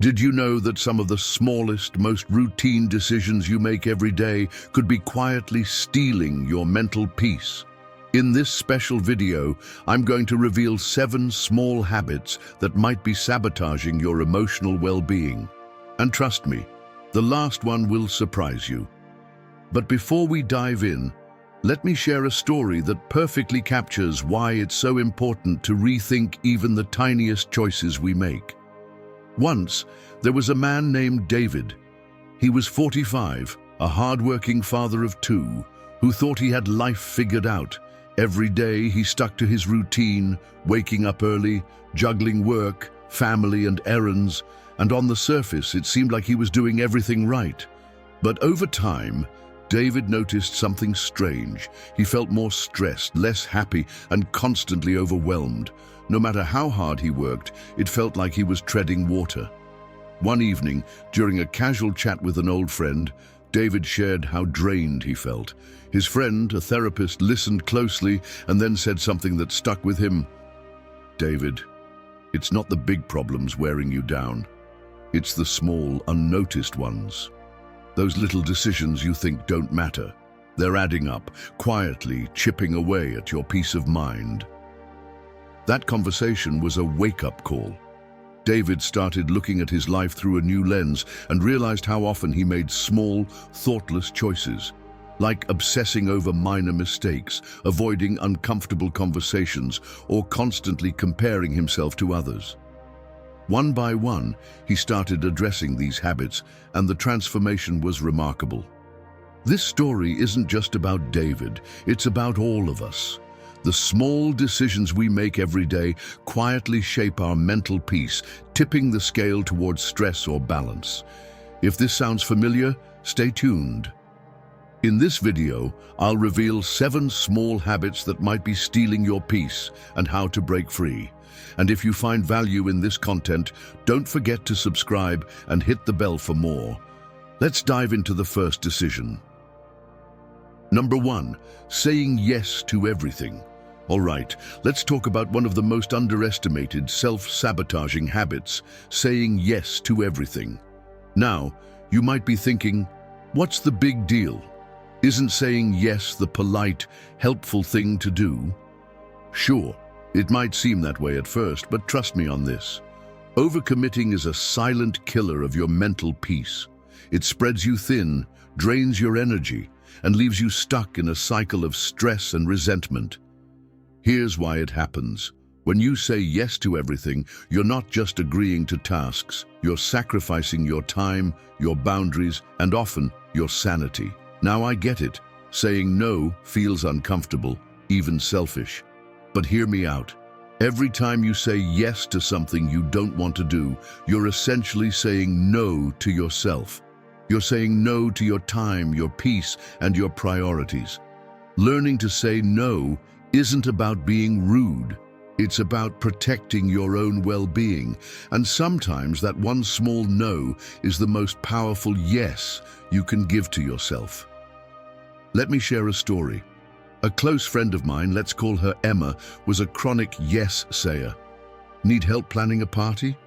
Did you know that some of the smallest, most routine decisions you make every day could be quietly stealing your mental peace? In this special video, I'm going to reveal 7 small habits that might be sabotaging your emotional well-being. And trust me, the last one will surprise you. But before we dive in, let me share a story that perfectly captures why it's so important to rethink even the tiniest choices we make. Once, there was a man named David. He was 45, a hard-working father of 2, who thought he had life figured out. Every day he stuck to his routine, waking up early, juggling work, family and errands, and on the surface it seemed like he was doing everything right. But over time, David noticed something strange. He felt more stressed, less happy, and constantly overwhelmed. No matter how hard he worked, it felt like he was treading water. One evening, during a casual chat with an old friend, David shared how drained he felt. His friend, a therapist, listened closely and then said something that stuck with him. "David, it's not the big problems wearing you down. It's the small, unnoticed ones. Those little decisions you think don't matter. They're adding up, quietly chipping away at your peace of mind." That conversation was a wake-up call. David started looking at his life through a new lens and realized how often he made small, thoughtless choices, like obsessing over minor mistakes, avoiding uncomfortable conversations, or constantly comparing himself to others. One by one, he started addressing these habits, and the transformation was remarkable. This story isn't just about David, it's about all of us. The small decisions we make every day quietly shape our mental peace, tipping the scale towards stress or balance. If this sounds familiar, stay tuned. In this video, I'll reveal 7 small habits that might be stealing your peace and how to break free. And if you find value in this content, don't forget to subscribe and hit the bell for more. Let's dive into the first decision. Number 1, saying yes to everything. All right, let's talk about one of the most underestimated self-sabotaging habits, saying yes to everything. Now, you might be thinking, what's the big deal? Isn't saying yes the polite, helpful thing to do? Sure, it might seem that way at first, but trust me on this. Overcommitting is a silent killer of your mental peace. It spreads you thin, drains your energy, and leaves you stuck in a cycle of stress and resentment. Here's why it happens. When you say yes to everything, you're not just agreeing to tasks, you're sacrificing your time, your boundaries, and often your sanity. Now I get it. Saying no feels uncomfortable, even selfish. But hear me out. Every time you say yes to something you don't want to do, you're essentially saying no to yourself. You're saying no to your time, your peace, and your priorities. Learning to say no isn't about being rude. It's about protecting your own well-being. And sometimes that one small no is the most powerful yes you can give to yourself. Let me share a story. A close friend of mine, let's call her Emma, was a chronic yes-sayer. Need help planning a party?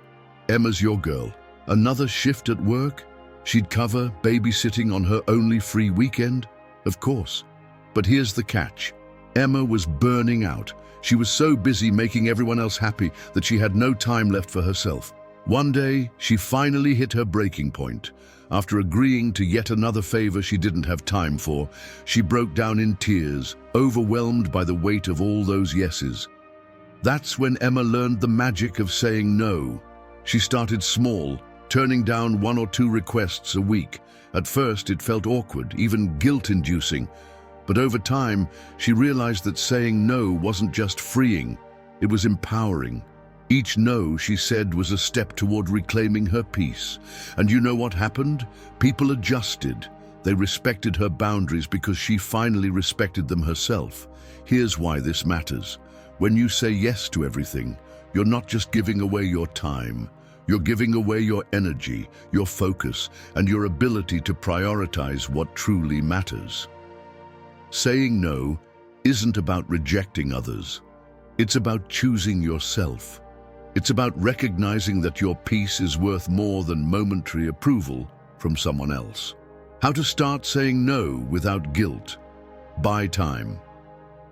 Emma's your girl. Another shift at work? She'd cover babysitting on her only free weekend? Of course. But here's the catch. Emma was burning out. She was so busy making everyone else happy that she had no time left for herself. One day, she finally hit her breaking point. After agreeing to yet another favor she didn't have time for, she broke down in tears, overwhelmed by the weight of all those yeses. That's when Emma learned the magic of saying no. She started small, turning down 1 or 2 requests a week. At first, it felt awkward, even guilt-inducing. But over time, she realized that saying no wasn't just freeing, it was empowering. Each no she said was a step toward reclaiming her peace. And you know what happened? People adjusted. They respected her boundaries because she finally respected them herself. Here's why this matters. When you say yes to everything, you're not just giving away your time. You're giving away your energy, your focus, and your ability to prioritize what truly matters. Saying no isn't about rejecting others. It's about choosing yourself. It's about recognizing that your peace is worth more than momentary approval from someone else. How to start saying no without guilt. Buy time.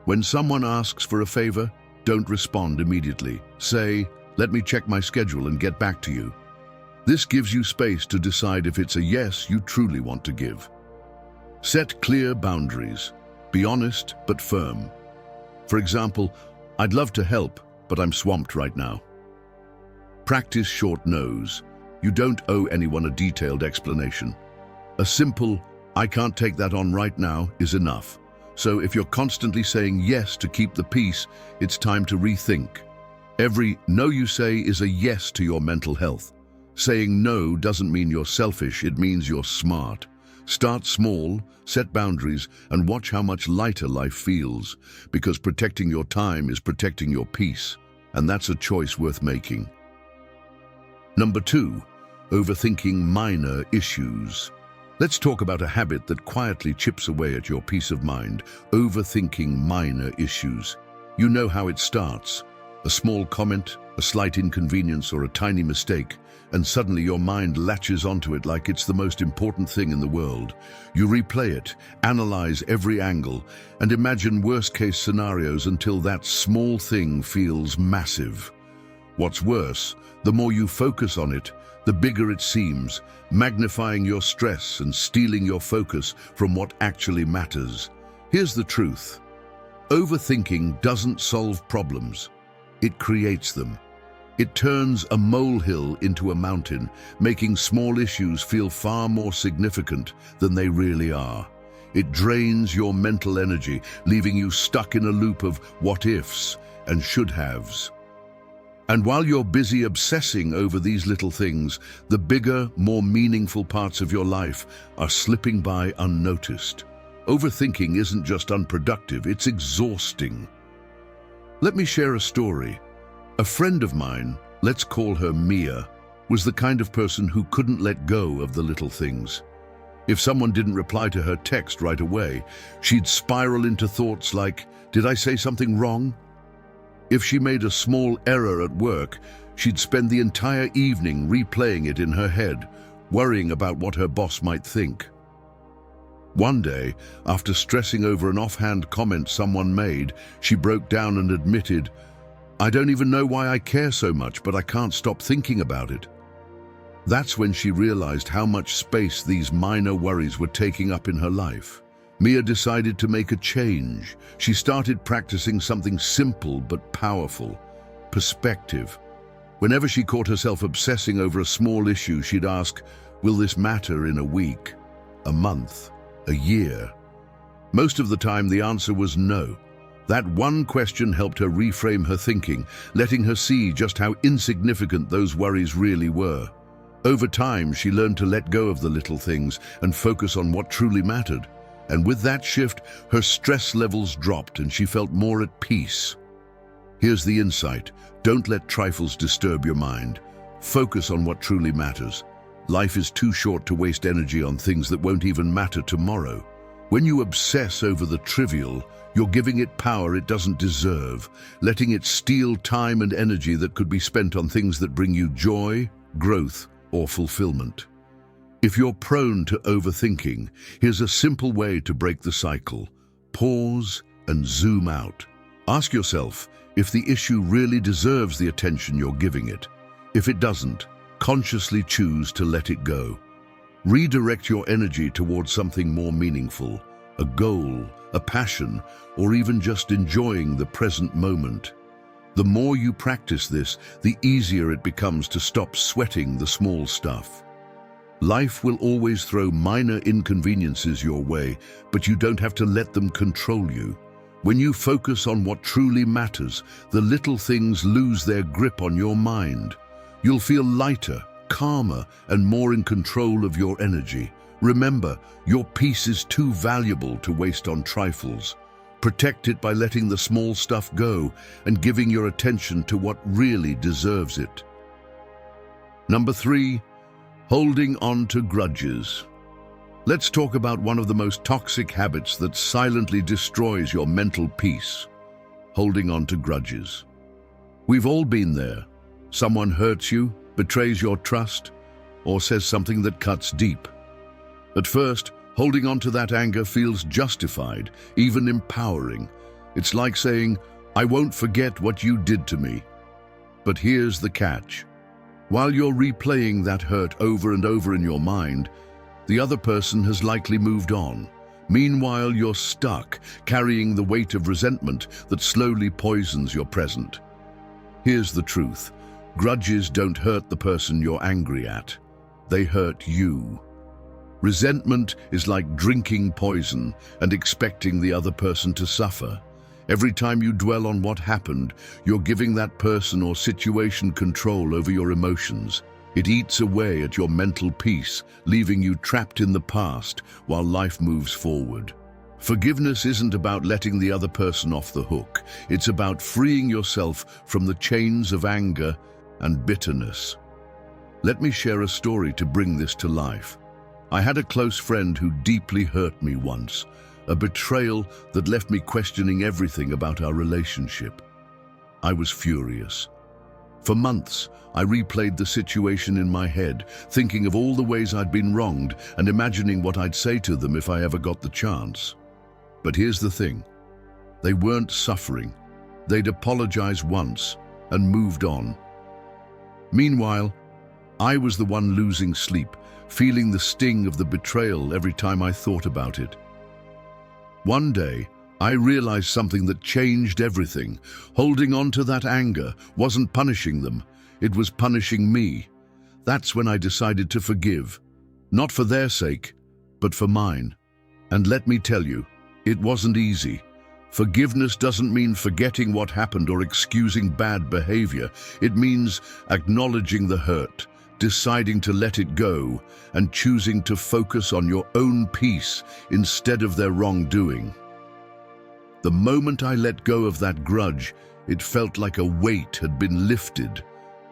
When someone asks for a favor, don't respond immediately. Say, "Let me check my schedule and get back to you." This gives you space to decide if it's a yes you truly want to give. Set clear boundaries. Be honest but firm. For example, "I'd love to help, but I'm swamped right now." Practice short no's. You don't owe anyone a detailed explanation. A simple, "I can't take that on right now," is enough. So if you're constantly saying yes to keep the peace, it's time to rethink. Every no you say is a yes to your mental health. Saying no doesn't mean you're selfish, it means you're smart. Start small, set boundaries, and watch how much lighter life feels, because protecting your time is protecting your peace, and that's a choice worth making. Number 2, overthinking minor issues. Let's talk about a habit that quietly chips away at your peace of mind, overthinking minor issues. You know how it starts. A small comment, a slight inconvenience, or a tiny mistake, and suddenly your mind latches onto it like it's the most important thing in the world. You replay it, analyze every angle, and imagine worst-case scenarios until that small thing feels massive. What's worse, the more you focus on it, the bigger it seems, magnifying your stress and stealing your focus from what actually matters. Here's the truth. Overthinking doesn't solve problems. It creates them. It turns a molehill into a mountain, making small issues feel far more significant than they really are. It drains your mental energy, leaving you stuck in a loop of what-ifs and should-haves. And while you're busy obsessing over these little things, the bigger, more meaningful parts of your life are slipping by unnoticed. Overthinking isn't just unproductive, it's exhausting. Let me share a story. A friend of mine, let's call her Mia, was the kind of person who couldn't let go of the little things. If someone didn't reply to her text right away, she'd spiral into thoughts like, "Did I say something wrong?" If she made a small error at work, she'd spend the entire evening replaying it in her head, worrying about what her boss might think. One day, after stressing over an offhand comment someone made, she broke down and admitted, "I don't even know why I care so much, but I can't stop thinking about it." That's when she realized how much space these minor worries were taking up in her life. Mia decided to make a change. She started practicing something simple but powerful: perspective. Whenever she caught herself obsessing over a small issue, she'd ask, "Will this matter in a week, a month, a year?" Most of the time, the answer was no. That one question helped her reframe her thinking, letting her see just how insignificant those worries really were. Over time, she learned to let go of the little things and focus on what truly mattered. And with that shift, her stress levels dropped and she felt more at peace. Here's the insight: don't let trifles disturb your mind. Focus on what truly matters. Life is too short to waste energy on things that won't even matter tomorrow. When you obsess over the trivial, you're giving it power it doesn't deserve, letting it steal time and energy that could be spent on things that bring you joy, growth, or fulfillment. If you're prone to overthinking, here's a simple way to break the cycle. Pause and zoom out. Ask yourself if the issue really deserves the attention you're giving it. If it doesn't, consciously choose to let it go. Redirect your energy towards something more meaningful, a goal, a passion, or even just enjoying the present moment. The more you practice this, the easier it becomes to stop sweating the small stuff. Life will always throw minor inconveniences your way, but you don't have to let them control you. When you focus on what truly matters, the little things lose their grip on your mind. You'll feel lighter, calmer, and more in control of your energy. Remember, your peace is too valuable to waste on trifles. Protect it by letting the small stuff go and giving your attention to what really deserves it. Number 3, holding on to grudges. Let's talk about one of the most toxic habits that silently destroys your mental peace: holding on to grudges. We've all been there. Someone hurts you, betrays your trust, or says something that cuts deep. At first, holding on to that anger feels justified, even empowering. It's like saying, "I won't forget what you did to me." But here's the catch. While you're replaying that hurt over and over in your mind, the other person has likely moved on. Meanwhile, you're stuck, carrying the weight of resentment that slowly poisons your present. Here's the truth. Grudges don't hurt the person you're angry at. They hurt you. Resentment is like drinking poison and expecting the other person to suffer. Every time you dwell on what happened, you're giving that person or situation control over your emotions. It eats away at your mental peace, leaving you trapped in the past while life moves forward. Forgiveness isn't about letting the other person off the hook. It's about freeing yourself from the chains of anger and bitterness. Let me share a story to bring this to life. I had a close friend who deeply hurt me once, a betrayal that left me questioning everything about our relationship. I was furious. For months, I replayed the situation in my head, thinking of all the ways I'd been wronged and imagining what I'd say to them if I ever got the chance. But here's the thing. They weren't suffering. They'd apologized once and moved on. Meanwhile, I was the one losing sleep, feeling the sting of the betrayal every time I thought about it. One day, I realized something that changed everything. Holding on to that anger wasn't punishing them, it was punishing me. That's when I decided to forgive, not for their sake, but for mine. And let me tell you, it wasn't easy. Forgiveness doesn't mean forgetting what happened or excusing bad behavior. It means acknowledging the hurt, deciding to let it go, and choosing to focus on your own peace instead of their wrongdoing. The moment I let go of that grudge, it felt like a weight had been lifted.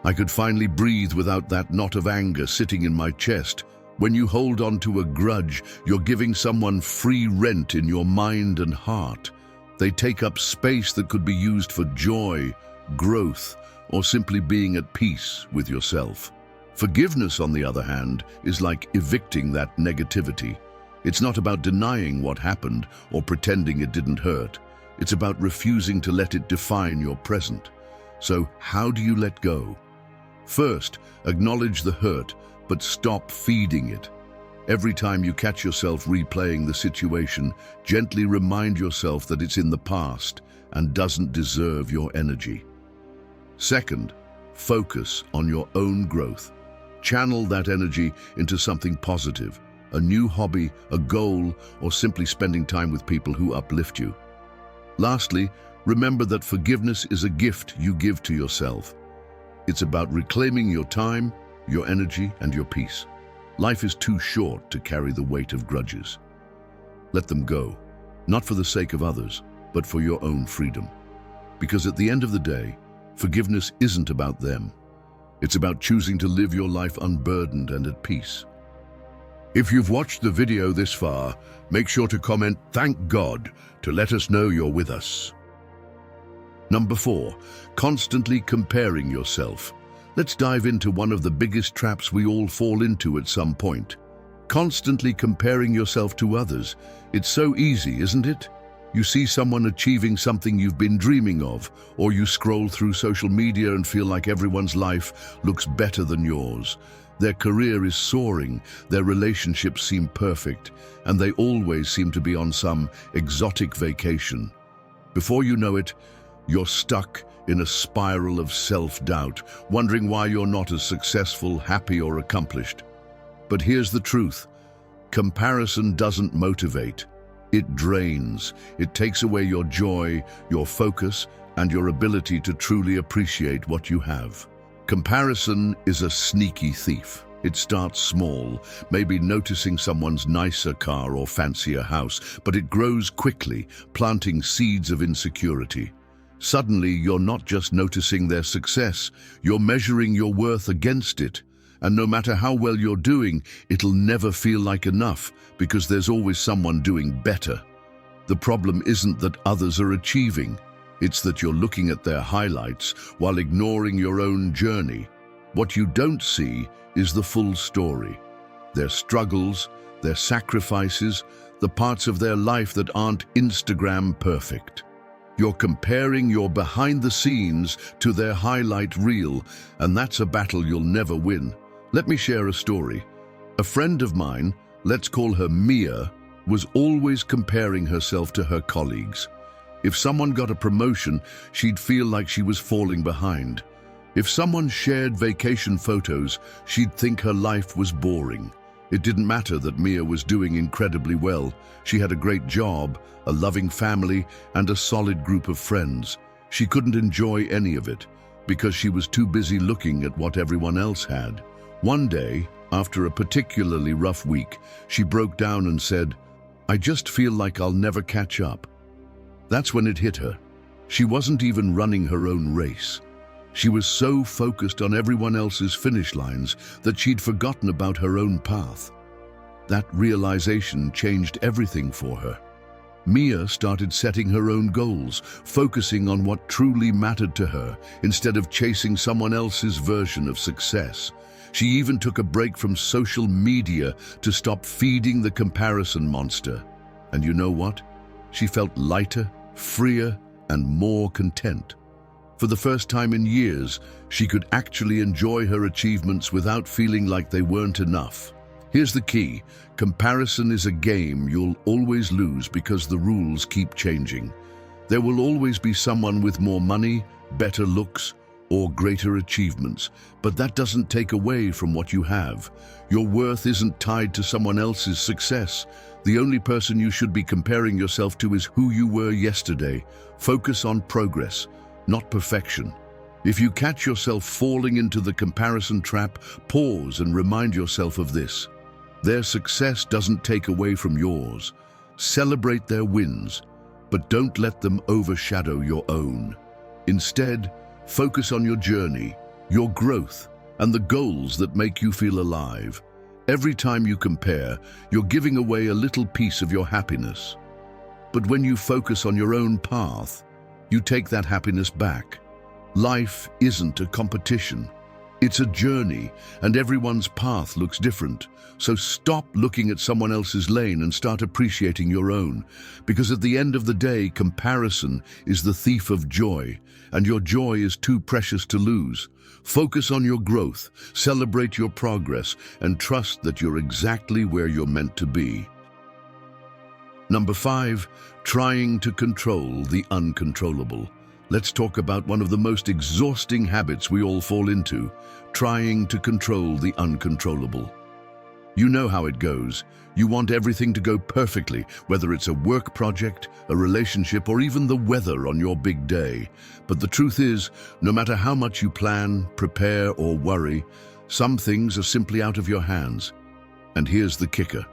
I could finally breathe without that knot of anger sitting in my chest. When you hold on to a grudge, you're giving someone free rent in your mind and heart. They take up space that could be used for joy, growth, or simply being at peace with yourself. Forgiveness, on the other hand, is like evicting that negativity. It's not about denying what happened or pretending it didn't hurt. It's about refusing to let it define your present. So, how do you let go? First, acknowledge the hurt, but stop feeding it. Every time you catch yourself replaying the situation, gently remind yourself that it's in the past and doesn't deserve your energy. Second, focus on your own growth. Channel that energy into something positive, a new hobby, a goal, or simply spending time with people who uplift you. Lastly, remember that forgiveness is a gift you give to yourself. It's about reclaiming your time, your energy, and your peace. Life is too short to carry the weight of grudges. Let them go, not for the sake of others, but for your own freedom. Because at the end of the day, forgiveness isn't about them. It's about choosing to live your life unburdened and at peace. If you've watched the video this far, make sure to comment "Thank God" to let us know you're with us. Number 4, constantly comparing yourself. Let's dive into one of the biggest traps we all fall into at some point. Constantly comparing yourself to others. It's so easy, isn't it? You see someone achieving something you've been dreaming of, or you scroll through social media and feel like everyone's life looks better than yours. Their career is soaring, their relationships seem perfect, and they always seem to be on some exotic vacation. Before you know it, you're stuck in a spiral of self-doubt, wondering why you're not as successful, happy, or accomplished. But here's the truth. Comparison doesn't motivate. It drains. It takes away your joy, your focus, and your ability to truly appreciate what you have. Comparison is a sneaky thief. It starts small, maybe noticing someone's nicer car or fancier house, but it grows quickly, planting seeds of insecurity. Suddenly, you're not just noticing their success, you're measuring your worth against it. And no matter how well you're doing, it'll never feel like enough because there's always someone doing better. The problem isn't that others are achieving. It's that you're looking at their highlights while ignoring your own journey. What you don't see is the full story. Their struggles, their sacrifices, the parts of their life that aren't Instagram perfect. You're comparing your behind the scenes to their highlight reel, and that's a battle you'll never win. Let me share a story. A friend of mine, let's call her Mia, was always comparing herself to her colleagues. If someone got a promotion, she'd feel like she was falling behind. If someone shared vacation photos, she'd think her life was boring. It didn't matter that Mia was doing incredibly well. She had a great job, a loving family, and a solid group of friends. She couldn't enjoy any of it because she was too busy looking at what everyone else had. One day, after a particularly rough week, she broke down and said, "I just feel like I'll never catch up." That's when it hit her. She wasn't even running her own race. She was so focused on everyone else's finish lines that she'd forgotten about her own path. That realization changed everything for her. Mia started setting her own goals, focusing on what truly mattered to her instead of chasing someone else's version of success. She even took a break from social media to stop feeding the comparison monster. And you know what? She felt lighter, freer, and more content. For the first time in years, she could actually enjoy her achievements without feeling like they weren't enough. Here's the key. Comparison is a game you'll always lose because the rules keep changing. There will always be someone with more money, better looks, or greater achievements, but that doesn't take away from what you have. Your worth isn't tied to someone else's success. The only person you should be comparing yourself to is who you were yesterday. Focus on progress, not perfection. If you catch yourself falling into the comparison trap, pause and remind yourself of this. Their success doesn't take away from yours. Celebrate their wins, but don't let them overshadow your own. Instead, focus on your journey, your growth, and the goals that make you feel alive. Every time you compare, you're giving away a little piece of your happiness. But when you focus on your own path, you take that happiness back. Life isn't a competition. It's a journey, and everyone's path looks different. So stop looking at someone else's lane and start appreciating your own. Because at the end of the day, comparison is the thief of joy, and your joy is too precious to lose. Focus on your growth, celebrate your progress, and trust that you're exactly where you're meant to be. Number 5, trying to control the uncontrollable. Let's talk about one of the most exhausting habits we all fall into, trying to control the uncontrollable. You know how it goes. You want everything to go perfectly, whether it's a work project, a relationship, or even the weather on your big day. But the truth is, no matter how much you plan, prepare, or worry, some things are simply out of your hands. And here's the kicker.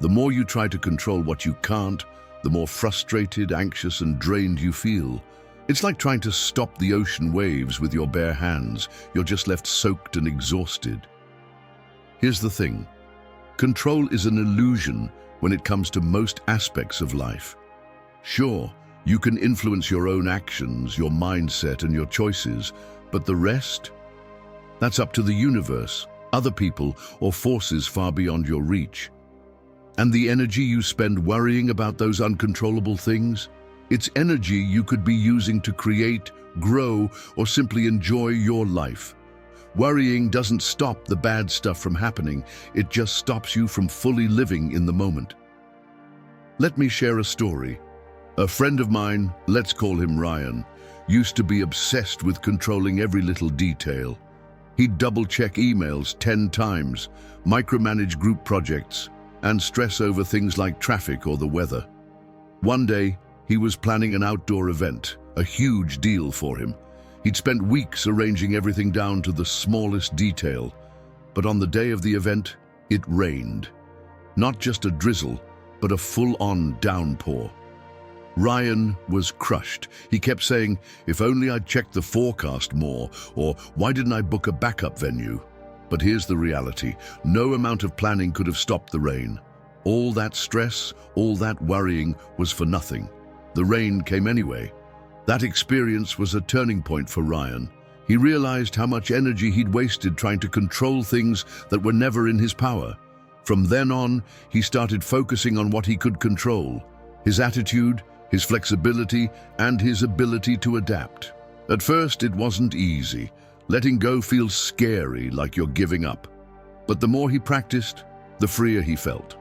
The more you try to control what you can't, the more frustrated, anxious, and drained you feel. It's like trying to stop the ocean waves with your bare hands. You're just left soaked and exhausted. Here's the thing. Control is an illusion when it comes to most aspects of life. Sure, you can influence your own actions, your mindset, and your choices, but the rest? That's up to the universe, other people, or forces far beyond your reach. And the energy you spend worrying about those uncontrollable things? It's energy you could be using to create, grow, or simply enjoy your life. Worrying doesn't stop the bad stuff from happening, it just stops you from fully living in the moment. Let me share a story. A friend of mine, let's call him Ryan, used to be obsessed with controlling every little detail. He'd double-check emails 10 times, micromanage group projects, and stress over things like traffic or the weather. One day, he was planning an outdoor event, a huge deal for him. He'd spent weeks arranging everything down to the smallest detail. But on the day of the event, it rained. Not just a drizzle, but a full-on downpour. Ryan was crushed. He kept saying, "If only I'd checked the forecast more," or "Why didn't I book a backup venue?" But here's the reality. No amount of planning could have stopped the rain. All that stress, all that worrying was for nothing. The rain came anyway. That experience was a turning point for Ryan. He realized how much energy he'd wasted trying to control things that were never in his power. From then on, he started focusing on what he could control: his attitude, his flexibility, and his ability to adapt. At first, it wasn't easy. Letting go feels scary, like you're giving up. But the more he practiced, the freer he felt.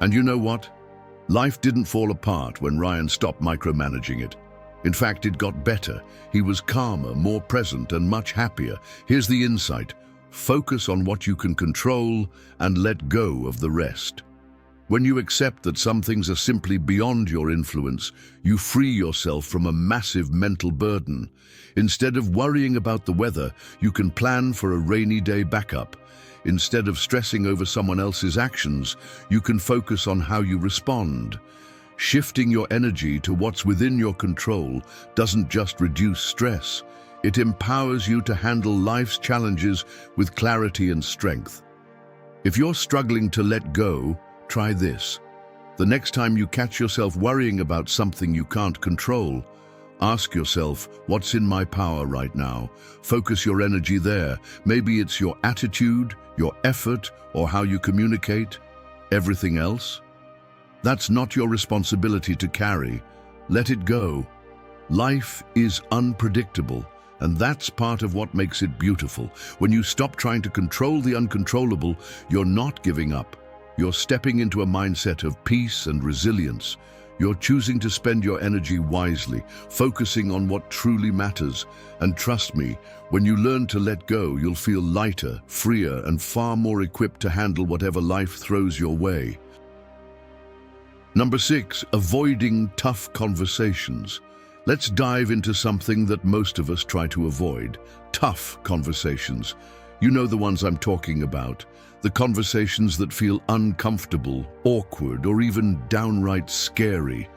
And you know what? Life didn't fall apart when Ryan stopped micromanaging it. In fact, it got better. He was calmer, more present, and much happier. Here's the insight: focus on what you can control and let go of the rest. When you accept that some things are simply beyond your influence, you free yourself from a massive mental burden. Instead of worrying about the weather, you can plan for a rainy day backup. Instead of stressing over someone else's actions, you can focus on how you respond. Shifting your energy to what's within your control doesn't just reduce stress, it empowers you to handle life's challenges with clarity and strength. If you're struggling to let go, try this. The next time you catch yourself worrying about something you can't control, ask yourself, what's in my power right now? Focus your energy there. Maybe it's your attitude, your effort, or how you communicate. Everything else? That's not your responsibility to carry. Let it go. Life is unpredictable, and that's part of what makes it beautiful. When you stop trying to control the uncontrollable, you're not giving up. You're stepping into a mindset of peace and resilience. You're choosing to spend your energy wisely, focusing on what truly matters. And trust me, when you learn to let go, you'll feel lighter, freer, and far more equipped to handle whatever life throws your way. Number 6, avoiding tough conversations. Let's dive into something that most of us try to avoid: tough conversations. You know the ones I'm talking about. The conversations that feel uncomfortable, awkward, or even downright scary.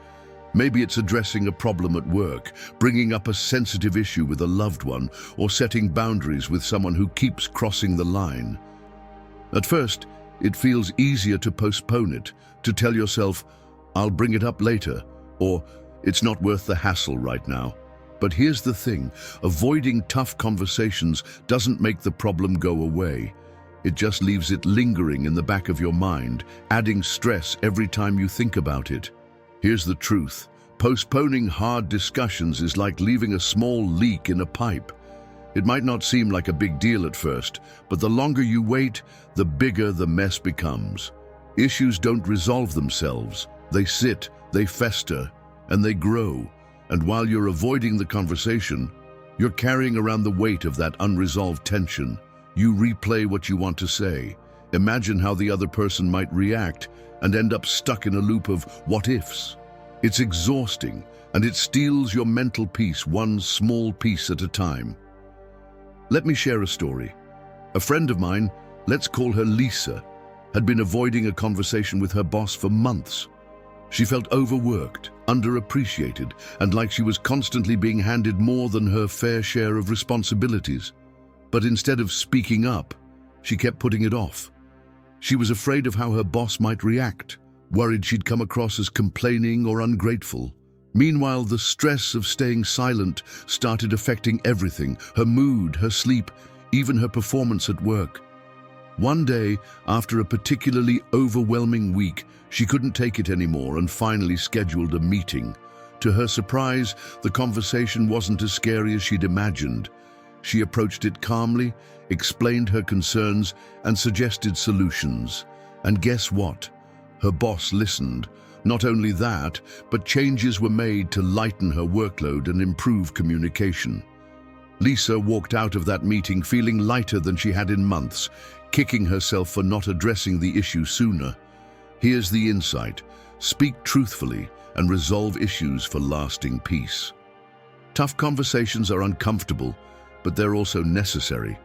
Maybe it's addressing a problem at work, bringing up a sensitive issue with a loved one, or setting boundaries with someone who keeps crossing the line. At first, it feels easier to postpone it, to tell yourself, "I'll bring it up later," or "It's not worth the hassle right now." But here's the thing: avoiding tough conversations doesn't make the problem go away. It just leaves it lingering in the back of your mind, adding stress every time you think about it. Here's the truth: postponing hard discussions is like leaving a small leak in a pipe. It might not seem like a big deal at first, but the longer you wait, the bigger the mess becomes. Issues don't resolve themselves. They sit, they fester, and they grow. And while you're avoiding the conversation, you're carrying around the weight of that unresolved tension. You replay what you want to say, imagine how the other person might react, and end up stuck in a loop of what-ifs. It's exhausting, and it steals your mental peace one small piece at a time. Let me share a story. A friend of mine, let's call her Lisa, had been avoiding a conversation with her boss for months. She felt overworked, underappreciated, and like she was constantly being handed more than her fair share of responsibilities. But instead of speaking up, she kept putting it off. She was afraid of how her boss might react, worried she'd come across as complaining or ungrateful. Meanwhile, the stress of staying silent started affecting everything: her mood, her sleep, even her performance at work. One day, after a particularly overwhelming week, she couldn't take it anymore and finally scheduled a meeting. To her surprise, the conversation wasn't as scary as she'd imagined. She approached it calmly, explained her concerns, and suggested solutions. And guess what? Her boss listened. Not only that, but changes were made to lighten her workload and improve communication. Lisa walked out of that meeting feeling lighter than she had in months, kicking herself for not addressing the issue sooner. Here's the insight: speak truthfully and resolve issues for lasting peace. Tough conversations are uncomfortable, but they're also necessary.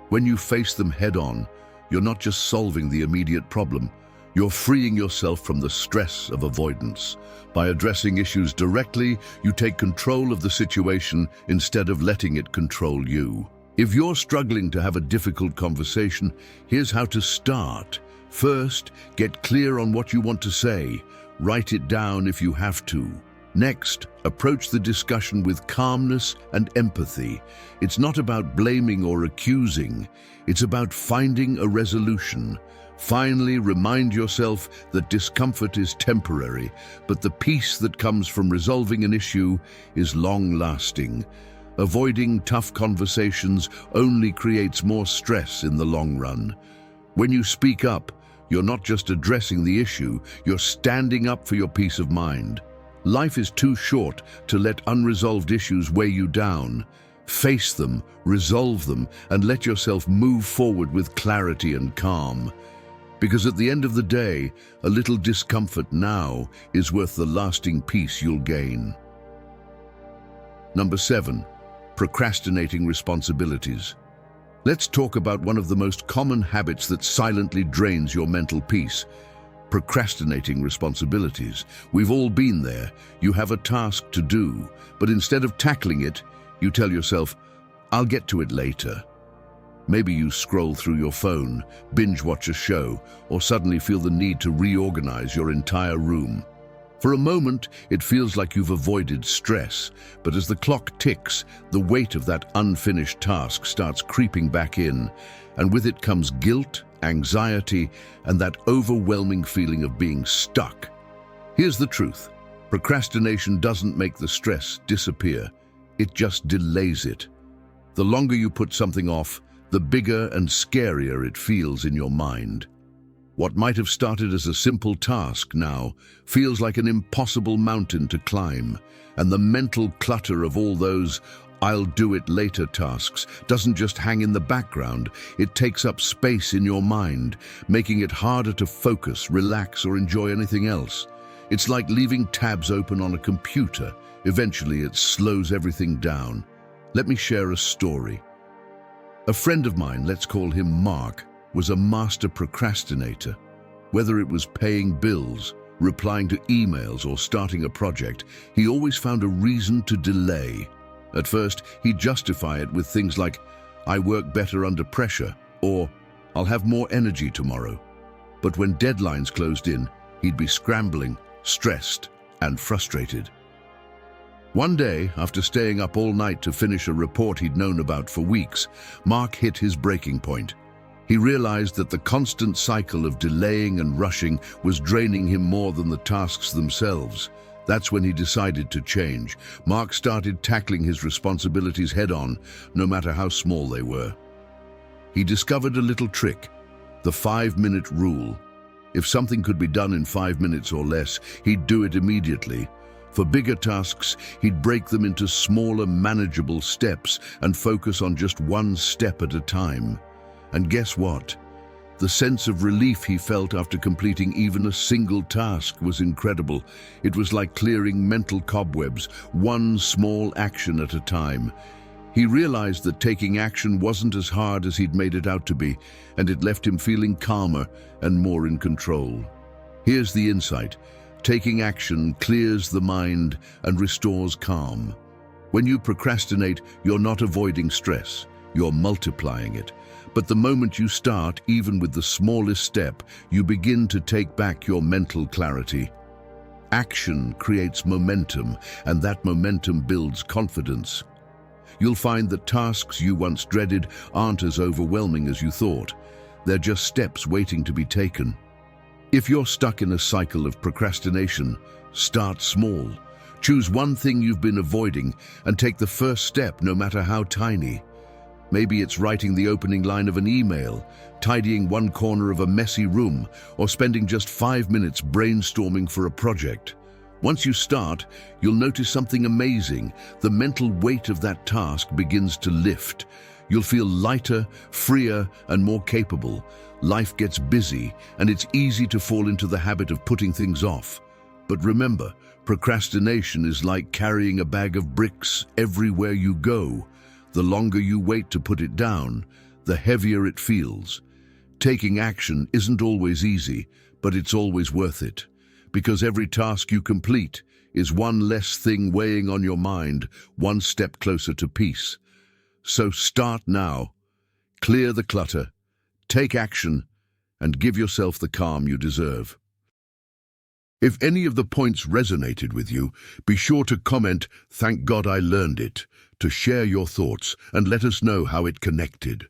When you face them head-on, you're not just solving the immediate problem, you're freeing yourself from the stress of avoidance. By addressing issues directly, you take control of the situation instead of letting it control you. If you're struggling to have a difficult conversation, here's how to start. First, get clear on what you want to say. Write it down if you have to. Next, approach the discussion with calmness and empathy. It's not about blaming or accusing. It's about finding a resolution. Finally, remind yourself that discomfort is temporary, but the peace that comes from resolving an issue is long-lasting. Avoiding tough conversations only creates more stress in the long run. When you speak up, you're not just addressing the issue, you're standing up for your peace of mind. Life is too short to let unresolved issues weigh you down. Face them, resolve them, and let yourself move forward with clarity and calm. Because at the end of the day, a little discomfort now is worth the lasting peace you'll gain. Number 7, procrastinating responsibilities. Let's talk about one of the most common habits that silently drains your mental peace. Procrastinating responsibilities. We've all been there. You have a task to do, but instead of tackling it, you tell yourself, "I'll get to it later." Maybe you scroll through your phone, binge watch a show, or suddenly feel the need to reorganize your entire room. For a moment, it feels like you've avoided stress, but as the clock ticks, the weight of that unfinished task starts creeping back in, and with it comes guilt, anxiety, and that overwhelming feeling of being stuck. Here's the truth. Procrastination doesn't make the stress disappear. It just delays it. The longer you put something off, the bigger and scarier it feels in your mind. What might have started as a simple task now feels like an impossible mountain to climb, and the mental clutter of all those "I'll do it later" tasks doesn't just hang in the background, it takes up space in your mind, making it harder to focus, relax, or enjoy anything else. It's like leaving tabs open on a computer. Eventually, it slows everything down. Let me share a story. A friend of mine, let's call him Mark, was a master procrastinator. Whether it was paying bills, replying to emails, or starting a project, he always found a reason to delay. At first, he'd justify it with things like, "I work better under pressure," or "I'll have more energy tomorrow." But when deadlines closed in, he'd be scrambling, stressed, and frustrated. One day, after staying up all night to finish a report he'd known about for weeks, Mark hit his breaking point. He realized that the constant cycle of delaying and rushing was draining him more than the tasks themselves. That's when he decided to change. Mark started tackling his responsibilities head-on, no matter how small they were. He discovered a little trick, the 5-minute rule. If something could be done in 5 minutes or less, he'd do it immediately. For bigger tasks, he'd break them into smaller, manageable steps and focus on just one step at a time. And guess what? The sense of relief he felt after completing even a single task was incredible. It was like clearing mental cobwebs, one small action at a time. He realized that taking action wasn't as hard as he'd made it out to be, and it left him feeling calmer and more in control. Here's the insight. Taking action clears the mind and restores calm. When you procrastinate, you're not avoiding stress, you're multiplying it. But the moment you start, even with the smallest step, you begin to take back your mental clarity. Action creates momentum, and that momentum builds confidence. You'll find that tasks you once dreaded aren't as overwhelming as you thought. They're just steps waiting to be taken. If you're stuck in a cycle of procrastination, start small. Choose one thing you've been avoiding and take the first step, no matter how tiny. Maybe it's writing the opening line of an email, tidying one corner of a messy room, or spending just 5 minutes brainstorming for a project. Once you start, you'll notice something amazing. The mental weight of that task begins to lift. You'll feel lighter, freer, and more capable. Life gets busy, and it's easy to fall into the habit of putting things off. But remember, procrastination is like carrying a bag of bricks everywhere you go. The longer you wait to put it down, the heavier it feels. Taking action isn't always easy, but it's always worth it. Because every task you complete is one less thing weighing on your mind, one step closer to peace. So start now. Clear the clutter, take action, and give yourself the calm you deserve. If any of the points resonated with you, be sure to comment, "Thank God I learned it," to share your thoughts and let us know how it connected.